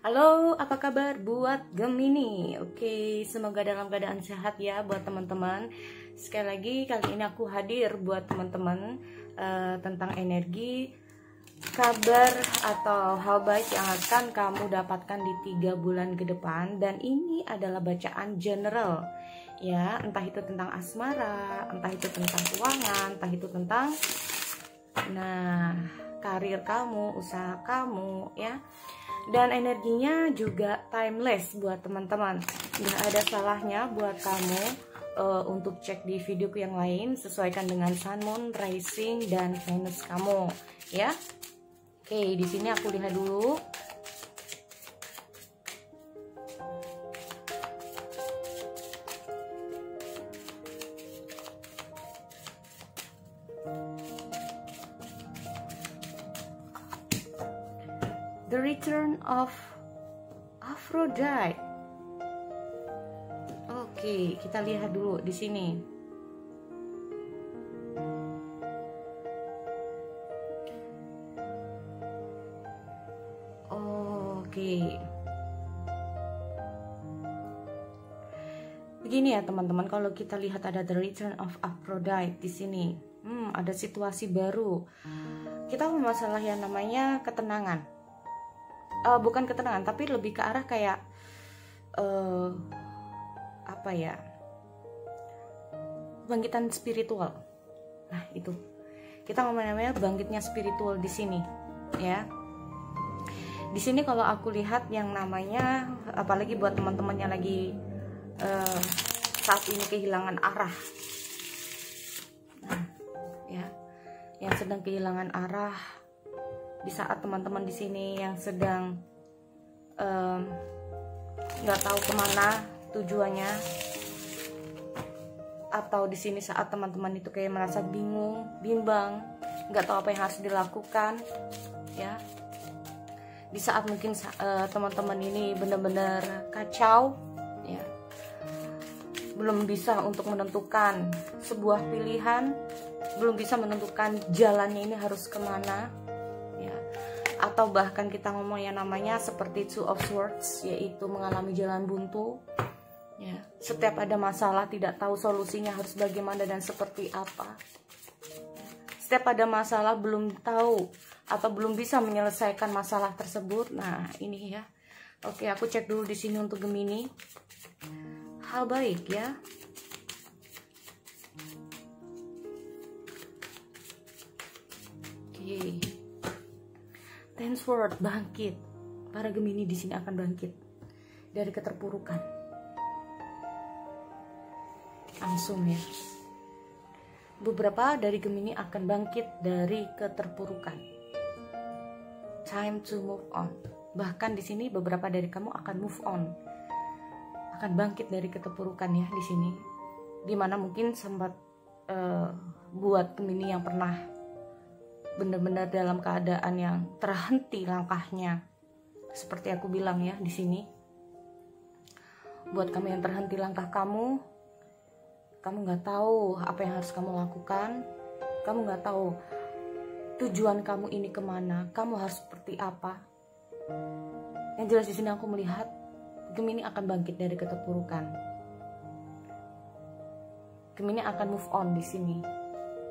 Halo, apa kabar buat Gemini? Oke, semoga dalam keadaan sehat ya buat teman-teman. Sekali lagi, kali ini aku hadir buat teman-teman tentang energi, kabar atau hal baik yang akan kamu dapatkan di 3 bulan ke depan. Dan ini adalah bacaan general ya, entah itu tentang asmara, entah itu tentang keuangan, entah itu tentang karir kamu, usaha kamu ya. Dan energinya juga timeless buat teman-teman. Nggak ada salahnya buat kamu untuk cek di videoku yang lain, sesuaikan dengan Sun, Moon, Rising, dan Venus kamu ya. Oke, di sini aku lihat dulu. The Return of Aphrodite. Oke, kita lihat dulu di sini. Oke. Begini ya teman-teman, kalau kita lihat ada The Return of Aphrodite di sini. Ada situasi baru. Kita masalah yang namanya ketenangan. Bukan ketenangan, tapi lebih ke arah kayak apa ya, bangkitan spiritual. Nah itu kita ngomong namanya bangkitnya spiritual di sini ya. Di sini kalau aku lihat yang namanya, apalagi buat teman-teman yang lagi saat ini kehilangan arah, ya, yang sedang kehilangan arah. Di saat teman-teman di sini yang sedang nggak tahu kemana tujuannya, atau di sini saat teman-teman itu kayak merasa bingung, bimbang, nggak tahu apa yang harus dilakukan, ya. Di saat mungkin teman-teman ini benar-benar kacau, ya, belum bisa untuk menentukan sebuah pilihan, belum bisa menentukan jalannya ini harus kemana. Atau bahkan kita ngomong yang namanya seperti Two of Swords, yaitu mengalami jalan buntu ya. Setiap ada masalah tidak tahu solusinya harus bagaimana dan seperti apa. Setiap ada masalah belum tahu atau belum bisa menyelesaikan masalah tersebut. Nah ini ya. Oke, aku cek dulu di sini untuk Gemini. Hal baik ya. Oke. Ten Swords, bangkit. Para Gemini di sini akan bangkit dari keterpurukan. Langsung ya. Beberapa dari Gemini akan bangkit dari keterpurukan. Time to move on. Bahkan di sini beberapa dari kamu akan move on. Akan bangkit dari keterpurukan ya di sini. Dimana mungkin sempat buat Gemini yang pernah benar-benar dalam keadaan yang terhenti langkahnya, seperti aku bilang ya di sini. Buat kamu yang terhenti langkah kamu nggak tahu apa yang harus kamu lakukan, kamu nggak tahu tujuan kamu ini kemana, kamu harus seperti apa. Yang jelas di sini aku melihat Gemini akan bangkit dari keterpurukan. Gemini akan move on di sini,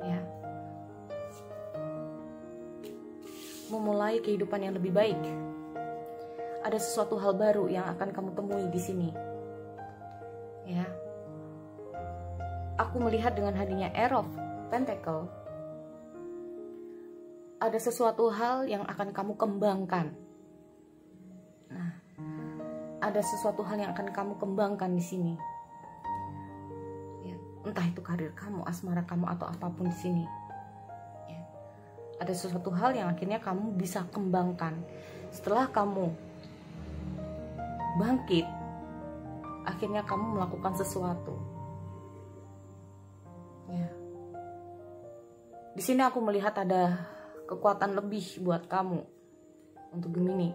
ya. Memulai kehidupan yang lebih baik. Ada sesuatu hal baru yang akan kamu temui di sini. Ya. Aku melihat dengan hadirnya Air of Pentacle, ada sesuatu hal yang akan kamu kembangkan. Nah, ada sesuatu hal yang akan kamu kembangkan di sini. Ya, entah itu karir kamu, asmara kamu, atau apapun di sini. Ada sesuatu hal yang akhirnya kamu bisa kembangkan. Setelah kamu bangkit, akhirnya kamu melakukan sesuatu. Ya. Di sini aku melihat ada kekuatan lebih buat kamu untuk Gemini.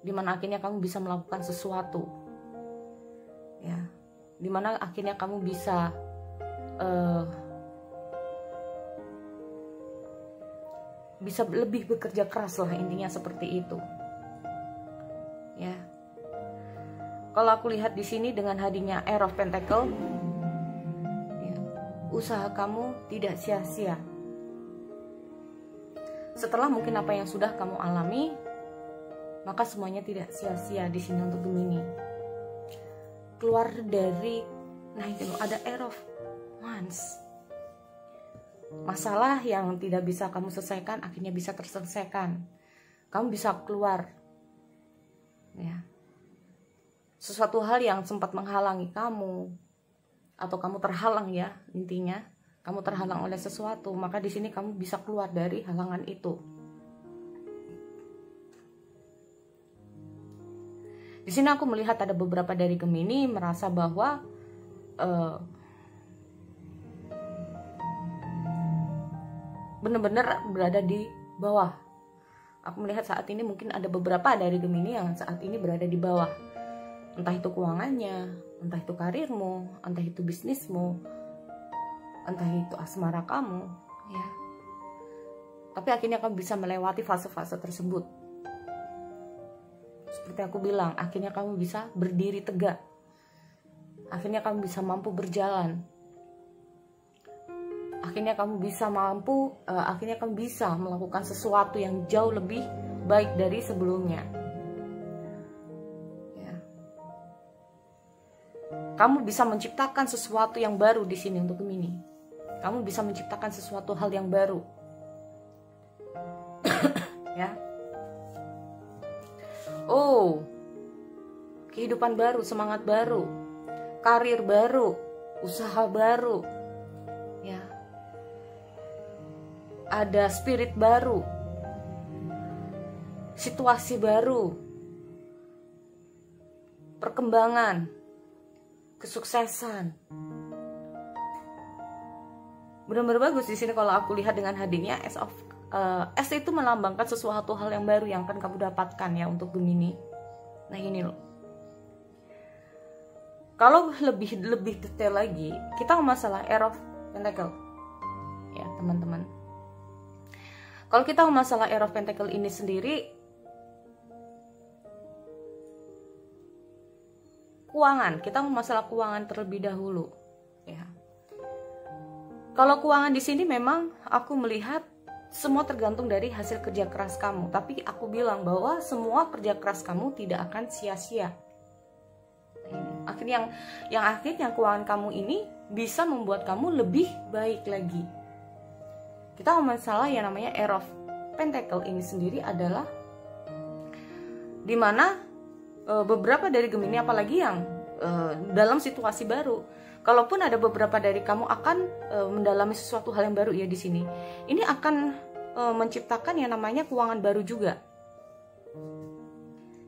Dimana akhirnya kamu bisa melakukan sesuatu. Ya. Dimana akhirnya kamu bisa bisa lebih bekerja keras lah, intinya seperti itu. Ya. Kalau aku lihat di sini dengan hadirnya Air of Pentacle, ya, usaha kamu tidak sia-sia. Setelah mungkin apa yang sudah kamu alami, maka semuanya tidak sia-sia di sini untuk Gemini. Keluar dari, nah itu ada Air of Wands. Masalah yang tidak bisa kamu selesaikan akhirnya bisa terselesaikan. Kamu bisa keluar. Ya. Sesuatu hal yang sempat menghalangi kamu, atau kamu terhalang, ya intinya kamu terhalang oleh sesuatu, maka di sini kamu bisa keluar dari halangan itu. Di sini aku melihat ada beberapa dari Gemini merasa bahwa benar-benar berada di bawah. Aku melihat saat ini mungkin ada beberapa dari Gemini yang saat ini berada di bawah. Entah itu keuangannya, entah itu karirmu, entah itu bisnismu, entah itu asmara kamu, ya. Tapi akhirnya kamu bisa melewati fase-fase tersebut. Seperti aku bilang, akhirnya kamu bisa berdiri tegak. Akhirnya kamu bisa mampu berjalan. Akhirnya kamu bisa melakukan sesuatu yang jauh lebih baik dari sebelumnya. Kamu bisa menciptakan sesuatu yang baru di sini untuk Gemini. Kamu bisa menciptakan sesuatu hal yang baru. Ya. Oh. Kehidupan baru, semangat baru, karir baru, usaha baru. Ya. Ada spirit baru. Situasi baru. Perkembangan, kesuksesan. Benar-benar bagus di sini kalau aku lihat dengan hadirnya S itu melambangkan sesuatu hal yang baru yang akan kamu dapatkan ya untuk Gemini. Nah ini loh. Kalau lebih detail lagi, kita masalah Air of Pentacle. Ya, teman-teman. Kalau kita masalah Air of Pentacle ini sendiri, keuangan, kita masalah keuangan terlebih dahulu, ya. Kalau keuangan di sini memang aku melihat semua tergantung dari hasil kerja keras kamu. Tapi aku bilang bahwa semua kerja keras kamu tidak akan sia-sia. Akhirnya akhirnya keuangan kamu ini bisa membuat kamu lebih baik lagi. Kita masalah yang namanya Air of Pentacle ini sendiri adalah dimana beberapa dari Gemini apalagi yang dalam situasi baru. Kalaupun ada beberapa dari kamu akan mendalami sesuatu hal yang baru ya di sini. Ini akan menciptakan yang namanya keuangan baru juga.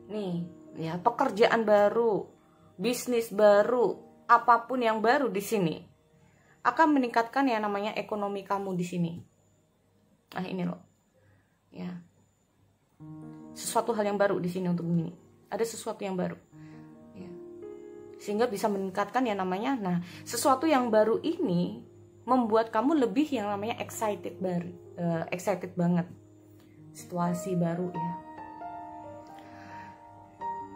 Nih, ya pekerjaan baru, bisnis baru, apapun yang baru di sini akan meningkatkan yang namanya ekonomi kamu di sini. Nah, ini loh. Ya. Sesuatu hal yang baru di sini untuk Gemini. Ada sesuatu yang baru ya. Sehingga bisa meningkatkan yang namanya, nah sesuatu yang baru ini membuat kamu lebih yang namanya excited banget. Situasi baru ya.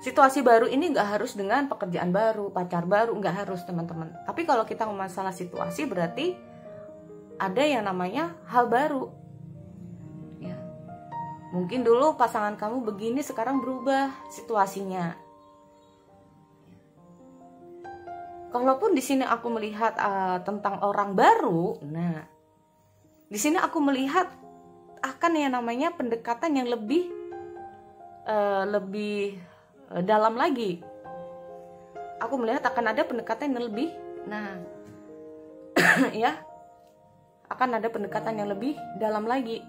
Situasi baru ini nggak harus dengan pekerjaan baru, pacar baru, nggak harus teman-teman. Tapi kalau kita masalah situasi berarti ada yang namanya hal baru. Mungkin dulu pasangan kamu begini, sekarang berubah situasinya. Kalaupun di sini aku melihat tentang orang baru, nah di sini aku melihat akan yang namanya pendekatan yang lebih dalam lagi. Aku melihat akan ada pendekatan yang lebih, nah ya, akan ada pendekatan yang lebih dalam lagi.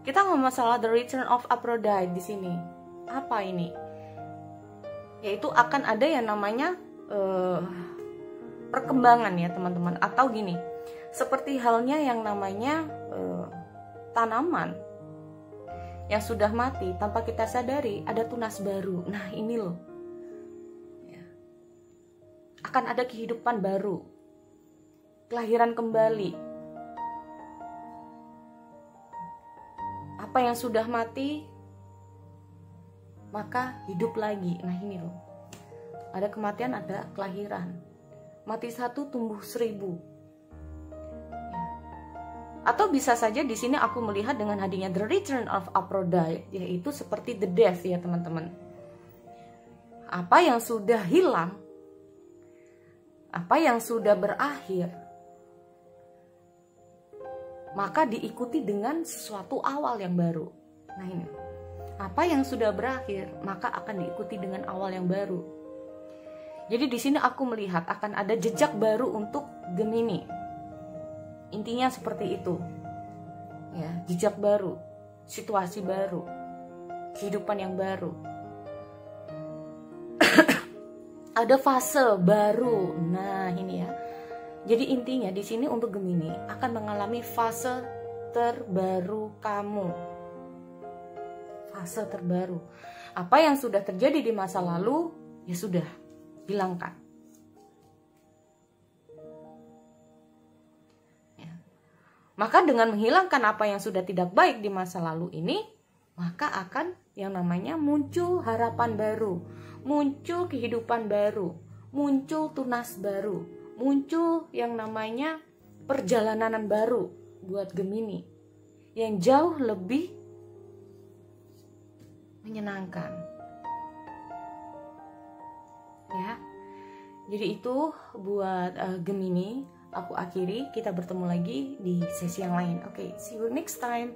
Kita ngomong masalah the return of Aphrodite di sini. Apa ini? Yaitu akan ada yang namanya perkembangan ya teman-teman. Atau gini, seperti halnya yang namanya tanaman yang sudah mati tanpa kita sadari ada tunas baru. Nah ini loh. Ya. Akan ada kehidupan baru, kelahiran kembali. Apa yang sudah mati maka hidup lagi. Nah ini loh, ada kematian, ada kelahiran. Mati 1 tumbuh 1000. Ya. Atau bisa saja di sini aku melihat dengan hadirnya the return of Aphrodite, yaitu seperti the death ya teman-teman. Apa yang sudah hilang, apa yang sudah berakhir, maka diikuti dengan sesuatu awal yang baru. Nah ini, apa yang sudah berakhir maka akan diikuti dengan awal yang baru. Jadi di sini aku melihat akan ada jejak baru untuk Gemini. Intinya seperti itu. Ya, jejak baru, situasi baru, kehidupan yang baru. Ada fase baru. Nah, ini ya. Jadi intinya di sini untuk Gemini akan mengalami fase terbaru kamu. Fase terbaru. Apa yang sudah terjadi di masa lalu ya sudah, hilangkan. Ya. Maka dengan menghilangkan apa yang sudah tidak baik di masa lalu ini, maka akan yang namanya muncul harapan baru, muncul kehidupan baru, muncul tunas baru, muncul yang namanya perjalanan baru buat Gemini yang jauh lebih menyenangkan. Ya. Jadi itu buat Gemini, aku akhiri, kita bertemu lagi di sesi yang lain. Oke, see you next time.